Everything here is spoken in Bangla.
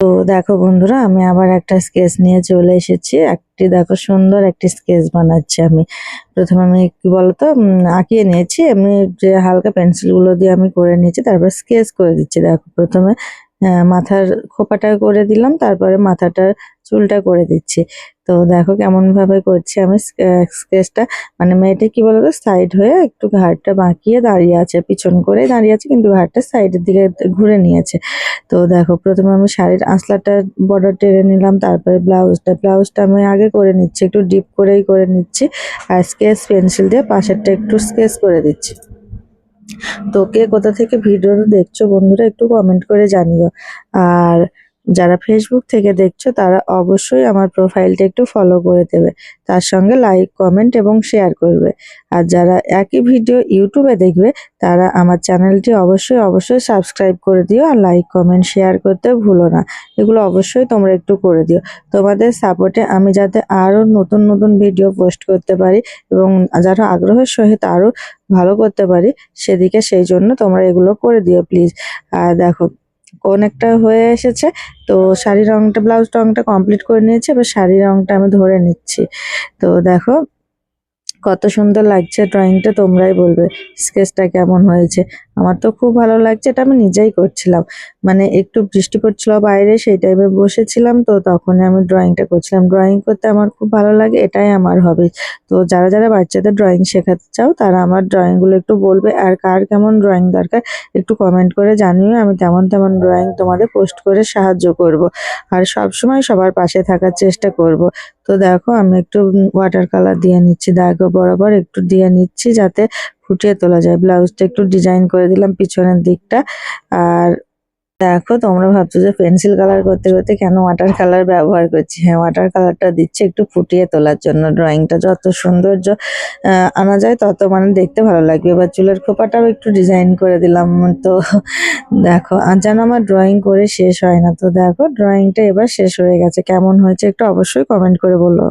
তো দেখো বন্ধুরা, আমি আবার একটা স্কেচ নিয়ে চলে এসেছি। একটি দেখো সুন্দর একটি স্কেচ বানাচ্ছি আমি। প্রথমে আমি কি বলতো আঁকিয়ে নিয়েছি, এমনি যে হালকা পেন্সিল গুলো দিয়ে আমি করে নিয়েছি, তারপর স্কেচ করে দিচ্ছি। দেখো প্রথমে মাথার খোপাটা করে দিলাম, তারপরে মাথাটার চুলটা করে দিচ্ছি। তো দেখো কেমন ভাবে করছি আমি স্কেচটা। মানে মেয়েটা কি বলতো, সাইড হয়ে একটু ঘাড়টা বাঁকিয়ে দাঁড়িয়ে আছে, পিছন করে দাঁড়িয়ে আছে, কিন্তু ঘাড়টা সাইডের দিকে ঘুরে নিয়েছে। তো দেখো প্রথমে আমি শাড়ির আঁচলাটা বর্ডার টেনে নিলাম, তারপরে ব্লাউজটা আমি আগে করে নিচ্ছি, একটু ডিপ করেই করে নিচ্ছি। আর স্কেচ পেন্সিল দিয়ে পাশেরটা একটু স্কেচ করে দিচ্ছি। তো কে কোথা থেকে ভিডিওটা দেখছো বন্ধুরা, একটু কমেন্ট করে জানিও। আর যারা ফেসবুক থেকে দেখছো তারা অবশ্যই আমার প্রোফাইলটা একটু ফলো করে দেবে, তার সঙ্গে লাইক কমেন্ট এবং শেয়ার করবে। আর যারা একই ভিডিও ইউটিউবে দেখবে তারা আমার চ্যানেলটি অবশ্যই সাবস্ক্রাইব করে দিও, আর লাইক কমেন্ট শেয়ার করতে ভুলো না। এগুলো অবশ্যই তোমরা একটু করে দিও। তোমাদের সাপোর্টে আমি যাতে আরও নতুন নতুন ভিডিও পোস্ট করতে পারি এবং যারা আগ্রহের সহিত আরও ভালো করতে পারি সেদিকে, সেই জন্য তোমরা এগুলো করে দিও প্লিজ। আর দেখো কোন একটা হয়ে এসেছে। তো শাড়ি রংটা, ব্লাউজ রংটা কমপ্লিট করে নিয়েছি, এবার শাড়ি রংটা আমি ধরে নিচ্ছি। তো দেখো কত সুন্দর লাগছে ড্রয়িংটা, তোমরাই বলবে স্কেচটা কেমন হয়েছে। আমার তো খুব ভালো লাগছে, এটা আমি নিজেই করছিলাম। মানে একটু বৃষ্টি পড়ছিল বাইরে, সেই টাইমে বসেছিলাম, তো তখনই আমি ড্রয়িংটা করছিলাম। ড্রয়িং করতে আমার খুব ভালো লাগে, এটাই আমার হবি। তো যারা যারা বাচ্চাদের ড্রয়িং শেখাতে চাও তারা আমার ড্রয়িংগুলো একটু বলবে, আর কার কেমন ড্রয়িং দরকার একটু কমেন্ট করে জানিও, আমি তেমন তেমন ড্রয়িং তোমাদের পোস্ট করে সাহায্য করব। আর সবসময় সবার পাশে থাকার চেষ্টা করব। তো দেখো আমি একটু ওয়াটার কালার দিয়ে নিচ্ছি, দাগ বরাবর একটু দিয়ে নিচ্ছি যাতে ফুটিয়ে তোলা যায়। ব্লাউজটা একটু ডিজাইন করে দিলাম পিছনের দিকটা। আর দেখো তোমরা ভাবছো যে পেন্সিল কালার করতে করতে কেন ওয়াটার কালার ব্যবহার করছি। হ্যাঁ, ওয়াটার কালারটা দিচ্ছি একটু ফুটিয়ে তোলার জন্য। ড্রয়িংটা যত সৌন্দর্য আনা যায় তত মানে দেখতে ভালো লাগবে। এবার চুলের খোপাটাও একটু ডিজাইন করে দিলাম। তো দেখো আর যেন আমার ড্রয়িং করে শেষ হয় না। তো দেখো ড্রয়িংটা এবার শেষ হয়ে গেছে, কেমন হয়েছে একটু অবশ্যই কমেন্ট করে বলো।